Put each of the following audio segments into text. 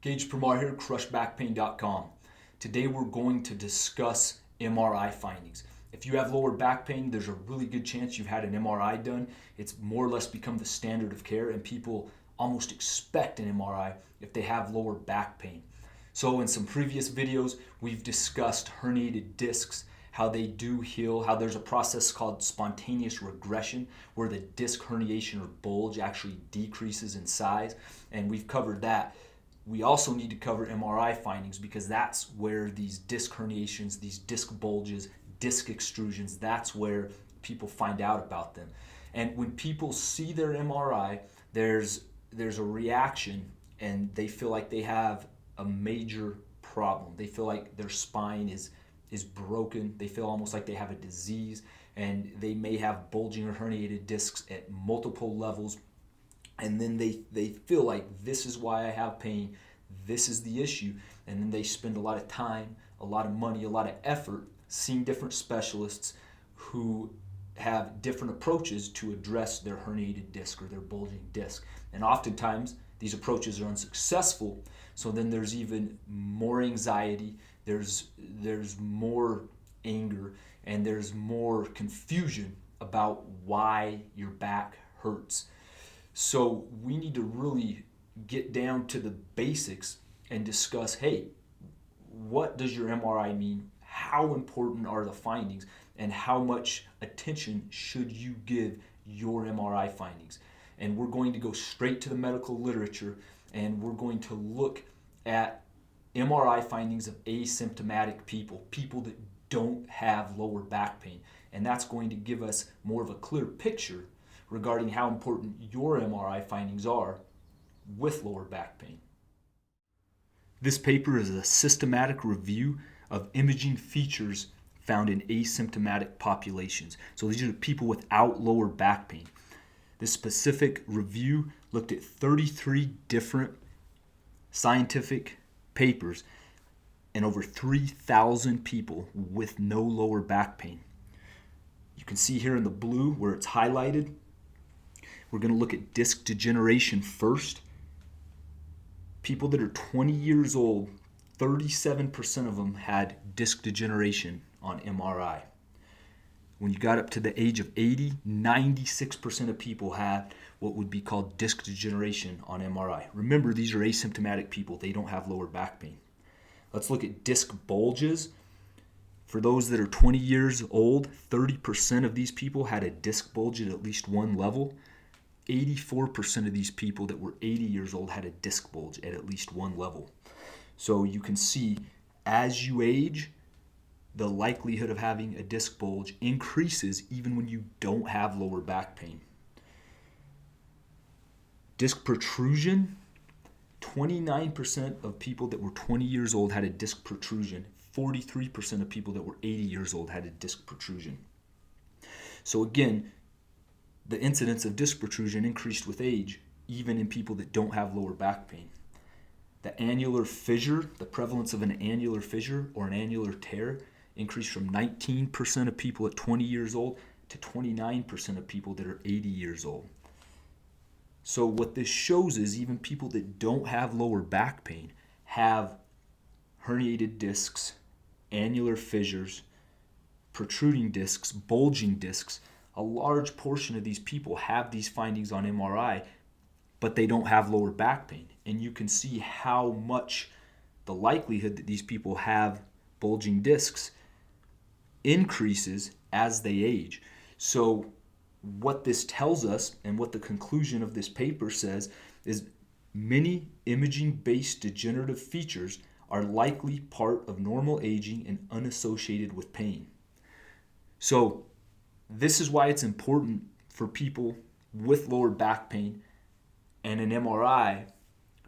Gage Permar here, crushbackpain.com. Today we're going to discuss MRI findings. If you have lower back pain, there's a really good chance you've had an MRI done. It's more or less become the standard of care, and people almost expect an MRI if they have lower back pain. So in some previous videos, we've discussed herniated discs, how they do heal, how there's a process called spontaneous regression where the disc herniation or bulge actually decreases in size, and we've covered that. We also need to cover MRI findings because that's where these disc herniations, these disc bulges, disc extrusions, that's where people find out about them. And when people see their MRI, there's a reaction and they feel like they have a major problem. They feel like their spine is broken. They feel almost like they have a disease, and they may have bulging or herniated discs at multiple levels. And then they feel like this is why I have pain, this is the issue, and then they spend a lot of time, a lot of money, a lot of effort seeing different specialists who have different approaches to address their herniated disc or their bulging disc. And oftentimes these approaches are unsuccessful, so then there's even more anxiety, there's more anger, and there's more confusion about why your back hurts. So we need to really get down to the basics and discuss, hey, what does your MRI mean? How important are the findings? And how much attention should you give your MRI findings? And we're going to go straight to the medical literature, and we're going to look at MRI findings of asymptomatic people, people that don't have lower back pain. And that's going to give us more of a clear picture regarding how important your MRI findings are with lower back pain. This paper is a systematic review of imaging features found in asymptomatic populations. So these are the people without lower back pain. This specific review looked at 33 different scientific papers and over 3,000 people with no lower back pain. You can see here in the blue where it's highlighted. We're going to look at disc degeneration first. People that are 20 years old, 37% of them had disc degeneration on MRI. When you got up to the age of 80, 96% of people had what would be called disc degeneration on MRI. Remember, these are asymptomatic people. They don't have lower back pain. Let's look at disc bulges. For those that are 20 years old, 30% of these people had a disc bulge at least one level. 84% of these people that were 80 years old had a disc bulge at least one level. So you can see as you age, the likelihood of having a disc bulge increases even when you don't have lower back pain. Disc protrusion, 29% of people that were 20 years old had a disc protrusion. 43% of people that were 80 years old had a disc protrusion. So again, the incidence of disc protrusion increased with age, even in people that don't have lower back pain. The annular fissure, the prevalence of an annular fissure or an annular tear, increased from 19% of people at 20 years old to 29% of people that are 80 years old. So what this shows is even people that don't have lower back pain have herniated discs, annular fissures, protruding discs, bulging discs. A large portion of these people have these findings on MRI, but they don't have lower back pain. And you can see how much the likelihood that these people have bulging discs increases as they age. So what this tells us, and what the conclusion of this paper says, is many imaging-based degenerative features are likely part of normal aging and unassociated with pain. So this is why it's important for people with lower back pain and an MRI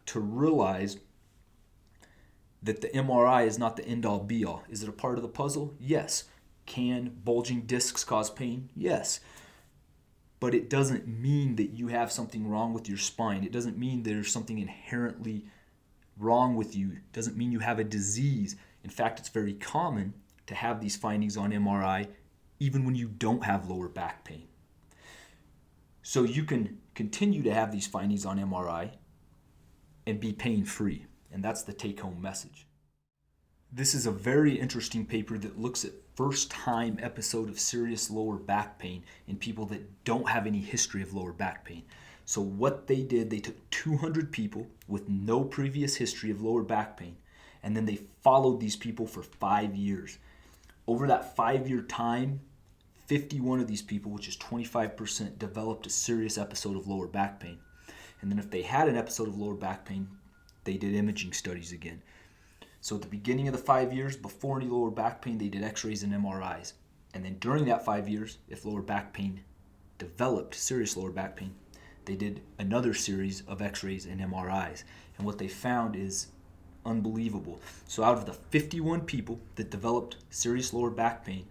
to realize that the MRI is not the end-all be-all. Is it a part of the puzzle? Yes. Can bulging discs cause pain? Yes. But it doesn't mean that you have something wrong with your spine. It doesn't mean there's something inherently wrong with you. It doesn't mean you have a disease. In fact, it's very common to have these findings on MRI even when you don't have lower back pain. So you can continue to have these findings on MRI and be pain-free. And that's the take-home message. This is a very interesting paper that looks at first-time episode of serious lower back pain in people that don't have any history of lower back pain. So what they did, they took 200 people with no previous history of lower back pain, and then they followed these people for 5 years. Over that 5-year time, 51 of these people, which is 25%, developed a serious episode of lower back pain. And then if they had an episode of lower back pain, they did imaging studies again. So at the beginning of the 5 years, before any lower back pain, they did x-rays and MRIs. And then during that 5 years, if lower back pain developed, serious lower back pain, they did another series of x-rays and MRIs. And what they found is unbelievable. So out of the 51 people that developed serious lower back pain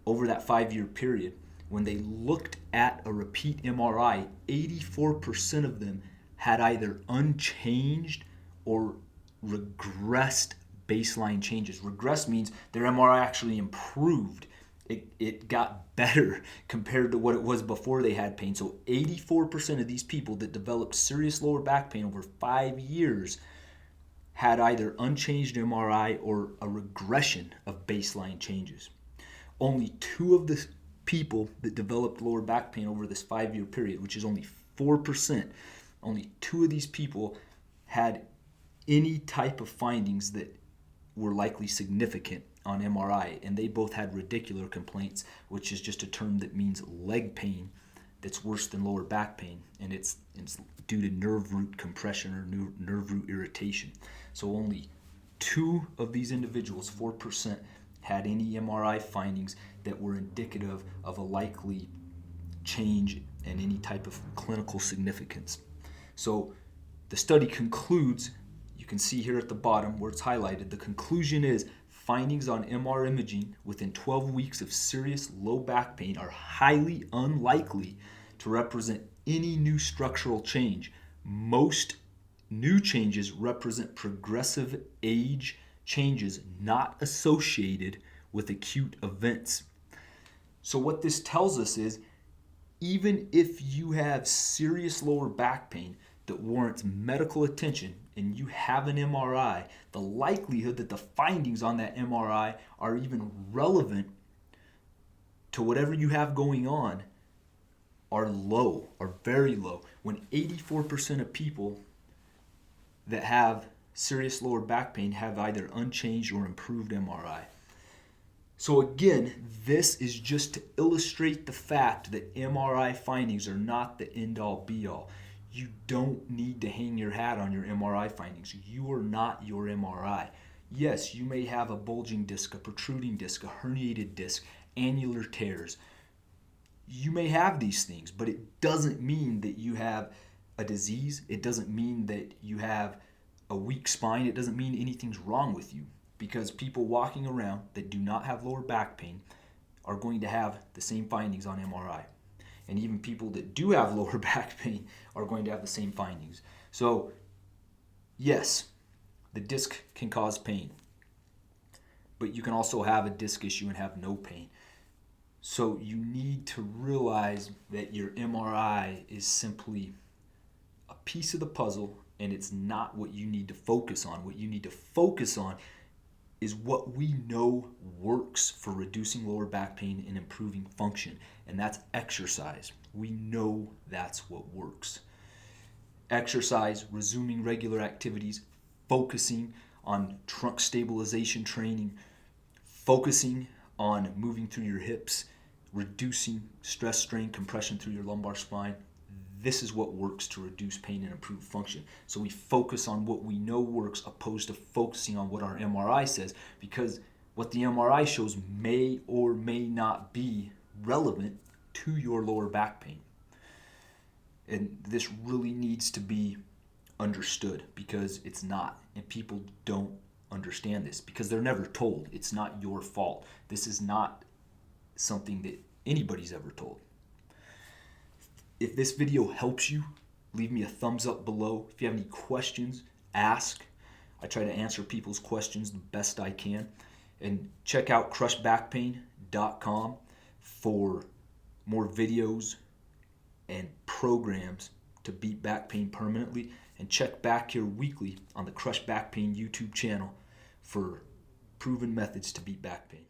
over that 5-year period, when they looked at a repeat MRI, 84% of them had either unchanged or regressed baseline changes. Regress means their MRI actually improved. It got better compared to what it was before they had pain. So 84% of these people that developed serious lower back pain over 5 years had either unchanged MRI or a regression of baseline changes. Only 2 of the people that developed lower back pain over this 5-year period, which is only 4%, only 2 of these people had any type of findings that were likely significant on MRI, and they both had radicular complaints, which is just a term that means leg pain that's worse than lower back pain, and it's due to nerve root compression or nerve root irritation. So only 2 of these individuals, 4%, had any MRI findings that were indicative of a likely change in any type of clinical significance. So the study concludes, you can see here at the bottom where it's highlighted, the conclusion is findings on MR imaging within 12 weeks of serious low back pain are highly unlikely to represent any new structural change. Most new changes represent progressive age changes not associated with acute events. So what this tells us is, even if you have serious lower back pain that warrants medical attention and you have an MRI, the likelihood that the findings on that MRI are even relevant to whatever you have going on are low, are very low. When 84% of people that have serious lower back pain have either unchanged or improved MRI. So again, this is just to illustrate the fact that MRI findings are not the end-all be-all. You don't need to hang your hat on your MRI findings. You are not your MRI. Yes, you may have a bulging disc, a protruding disc, a herniated disc, annular tears. You may have these things, but it doesn't mean that you have a disease. It doesn't mean that you have a weak spine. It doesn't mean anything's wrong with you, because people walking around that do not have lower back pain are going to have the same findings on MRI. And even people that do have lower back pain are going to have the same findings. So, yes, the disc can cause pain, but you can also have a disc issue and have no pain. So you need to realize that your MRI is simply a piece of the puzzle, and it's not what you need to focus on. What you need to focus on is what we know works for reducing lower back pain and improving function, and that's exercise. We know that's what works. Exercise, resuming regular activities, focusing on trunk stabilization training, focusing on moving through your hips, reducing stress, strain, compression through your lumbar spine. This is what works to reduce pain and improve function. So we focus on what we know works opposed to focusing on what our MRI says, because what the MRI shows may or may not be relevant to your lower back pain. And this really needs to be understood, because it's not. And people don't understand this because they're never told. It's not your fault. This is not something that anybody's ever told. If this video helps you, leave me a thumbs up below. If you have any questions, ask. I try to answer people's questions the best I can. And check out crushbackpain.com for more videos and programs to beat back pain permanently. and check back here weekly on the Crush Back Pain YouTube channel for proven methods to beat back pain.